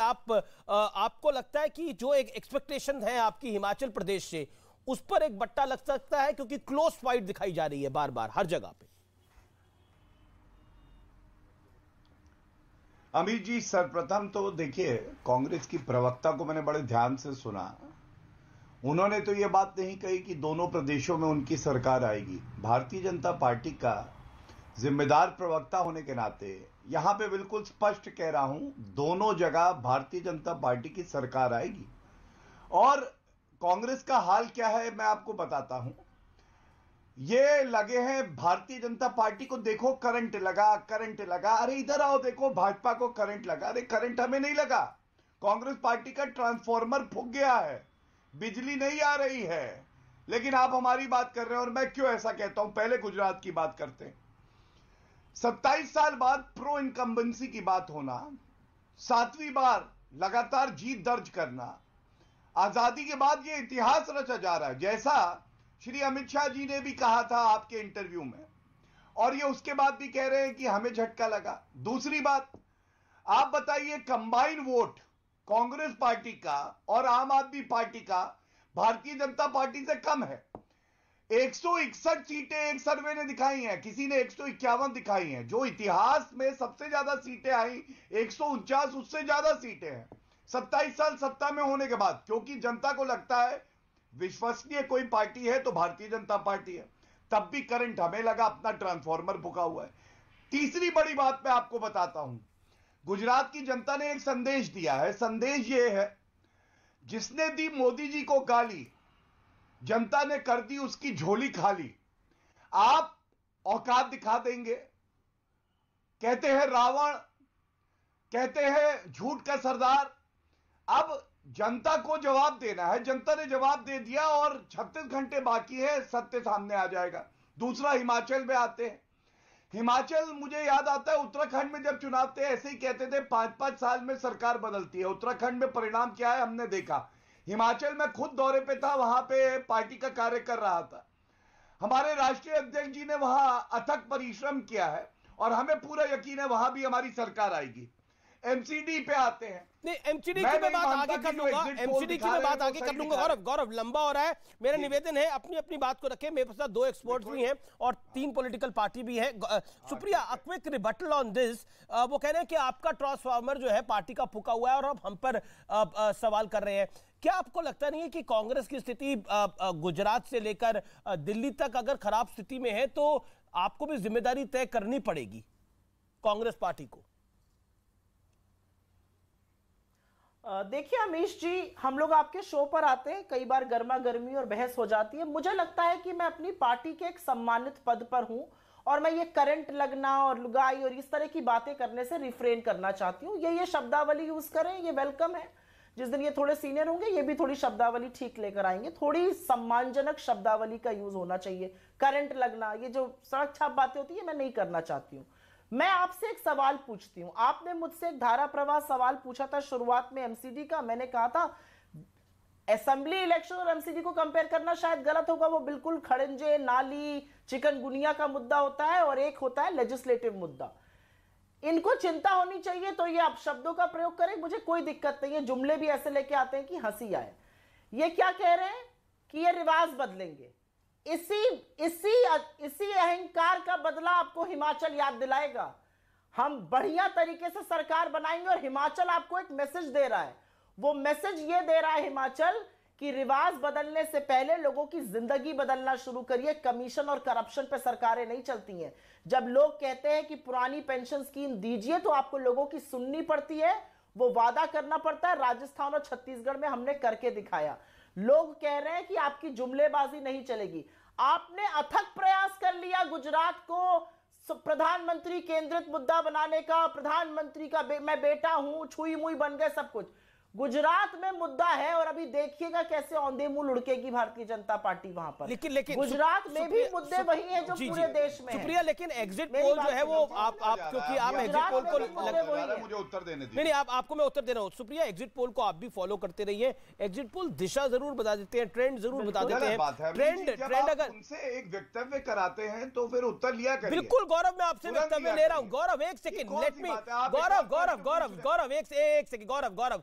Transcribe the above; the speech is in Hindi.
आपको लगता है कि जो एक एक्सपेक्टेशन है आपकी हिमाचल प्रदेश से, उस पर एक बट्टा लग सकता है, क्योंकि क्लोज फाइट दिखाई जा रही है बार बार हर जगह पे? अमित जी, सर्वप्रथम तो देखिए, कांग्रेस की प्रवक्ता को मैंने बड़े ध्यान से सुना। उन्होंने तो यह बात नहीं कही कि दोनों प्रदेशों में उनकी सरकार आएगी। भारतीय जनता पार्टी का जिम्मेदार प्रवक्ता होने के नाते यहां पे बिल्कुल स्पष्ट कह रहा हूं, दोनों जगह भारतीय जनता पार्टी की सरकार आएगी। और कांग्रेस का हाल क्या है मैं आपको बताता हूं। ये लगे हैं भारतीय जनता पार्टी को, देखो करंट लगा, करंट लगा। अरे इधर आओ, देखो भाजपा को करंट लगा। अरे करंट हमें नहीं लगा, कांग्रेस पार्टी का ट्रांसफॉर्मर फूक गया है, बिजली नहीं आ रही है। लेकिन आप हमारी बात कर रहे हैं, और मैं क्यों ऐसा कहता हूं, पहले गुजरात की बात करते हैं। 27 साल बाद प्रो इनकम्बेंसी की बात होना, 7वीं बार लगातार जीत दर्ज करना, आजादी के बाद यह इतिहास रचा जा रहा है, जैसा श्री अमित शाह जी ने भी कहा था आपके इंटरव्यू में, और ये उसके बाद भी कह रहे हैं कि हमें झटका लगा। दूसरी बात, आप बताइए, कंबाइन वोट कांग्रेस पार्टी का और आम आदमी पार्टी का भारतीय जनता पार्टी से कम है। 161 सीटें एक सर्वे ने दिखाई हैं, किसी ने 151 दिखाई हैं। जो इतिहास में सबसे ज्यादा सीटें आई 149, उससे ज्यादा सीटें हैं 27 साल सत्ता में होने के बाद। क्योंकि जनता को लगता है विश्वसनीय कोई पार्टी है तो भारतीय जनता पार्टी है। तब भी करंट हमें लगा, अपना ट्रांसफॉर्मर फूका हुआ है। तीसरी बड़ी बात मैं आपको बताता हूं, गुजरात की जनता ने एक संदेश दिया है। संदेश यह है, जिसने दी मोदी जी को गाली, जनता ने कर दी उसकी झोली खाली। आप औकात दिखा देंगे, कहते हैं रावण, कहते हैं झूठ का सरदार। अब जनता को जवाब देना है, जनता ने जवाब दे दिया और 36 घंटे बाकी है, सत्य सामने आ जाएगा। दूसरा, हिमाचल में आते हैं। हिमाचल, मुझे याद आता है उत्तराखंड में जब चुनाव थे ऐसे ही कहते थे 5-5 साल में सरकार बदलती है। उत्तराखंड में परिणाम क्या है हमने देखा। हिमाचल में खुद दौरे पे था, वहां पे पार्टी का कार्य कर रहा था। हमारे राष्ट्रीय अध्यक्ष जी ने वहां अथक परिश्रम किया है और हमें पूरा यकीन है वहां भी हमारी सरकार आएगी। एमसीडी पे आते हैं। नहीं, एमसीडी की मैं बात आगे कर लूंगा, एमसीडी की मैं बात आगे कर लूंगा। गौरव लंबा हो रहा है, मेरा निवेदन है अपनी अपनी बात को रखें। मेरे पास 2 एक्सपर्ट्स भी हैं और 3 पॉलिटिकल पार्टी भी है। Supriya, a quick rebuttal on this. वो कह रहे हैं कि आपका ट्रांसफार्मर जो है पार्टी का फूका हुआ है और अब हम पर सवाल कर रहे हैं। क्या आपको लगता नहीं है कि कांग्रेस की स्थिति गुजरात से लेकर दिल्ली तक अगर खराब स्थिति में है तो आपको भी जिम्मेदारी तय करनी पड़ेगी कांग्रेस पार्टी को? देखिए अमीश जी, हम लोग आपके शो पर आते हैं, कई बार गर्मा गर्मी और बहस हो जाती है। मुझे लगता है कि मैं अपनी पार्टी के एक सम्मानित पद पर हूं और मैं ये करंट लगना और लुगाई और इस तरह की बातें करने से रिफ्रेन करना चाहती हूं। ये शब्दावली यूज करें, ये वेलकम है। जिस दिन ये थोड़े सीनियर होंगे ये भी थोड़ी शब्दावली ठीक लेकर आएंगे। थोड़ी सम्मानजनक शब्दावली का यूज होना चाहिए। करंट लगना, ये जो सड़क छाप बातें होती है, मैं नहीं करना चाहती हूं। मैं आपसे एक सवाल पूछती हूं। आपने मुझसे एक धारा प्रवाह सवाल पूछा था शुरुआत में एमसीडी का। मैंने कहा था असेंबली इलेक्शन और एमसीडी को कंपेयर करना शायद गलत होगा। वो बिल्कुल खड़ंजे, नाली, चिकनगुनिया का मुद्दा होता है और एक होता है लेजिस्लेटिव मुद्दा। इनको चिंता होनी चाहिए तो ये आप शब्दों का प्रयोग करें, मुझे कोई दिक्कत नहीं है। जुमले भी ऐसे लेके आते हैं कि हंसी आए। ये क्या कह रहे हैं कि ये रिवाज बदलेंगे। इसी अहंकार का बदला आपको हिमाचल याद दिलाएगा। हम बढ़िया तरीके से सरकार बनाएंगे और हिमाचल आपको एक मैसेज दे रहा है। वो मैसेज ये दे रहा है हिमाचल कि रिवाज बदलने से पहले लोगों की जिंदगी बदलना शुरू करिए। कमीशन और करप्शन पे सरकारें नहीं चलती हैं। जब लोग कहते हैं कि पुरानी पेंशन स्कीम दीजिए तो आपको लोगों की सुननी पड़ती है, वो वादा करना पड़ता है। राजस्थान और छत्तीसगढ़ में हमने करके दिखाया। लोग कह रहे हैं कि आपकी जुमलेबाजी नहीं चलेगी। आपने अथक प्रयास कर लिया गुजरात को प्रधानमंत्री केंद्रित मुद्दा बनाने का। प्रधानमंत्री का मैं बेटा हूं, छुई मुई बन गए सब कुछ। गुजरात में मुद्दा है और अभी देखिएगा कैसे औंधे मुंह लुढ़केगी भारतीय जनता पार्टी वहां पर। लेकिन गुजरात में भी मुद्दे वही हैं जो पूरे देश में सुप्रिया, लेकिन एग्जिट पोल जो है वो आप क्योंकि आप एग्जिट पोल को मुझे उत्तर देने दीजिए। नहीं, आपको मैं उत्तर दे रहा हूँ। सुप्रिया, एग्जिट पोल को आप भी फॉलो करते रहिए। एग्जिट पोल दिशा जरूर बता देते हैं, ट्रेंड जरूर बता देते हैं। ट्रेंड अगर उनसे एक वक्तव्य कराते हैं तो फिर उत्तर लिया करिए। बिल्कुल गौरव, मैं आपसे वक्तव्य ले रहा हूँ। गौरव एक सेकंड, लेट मी, गौरव एक सेकंड, गौरव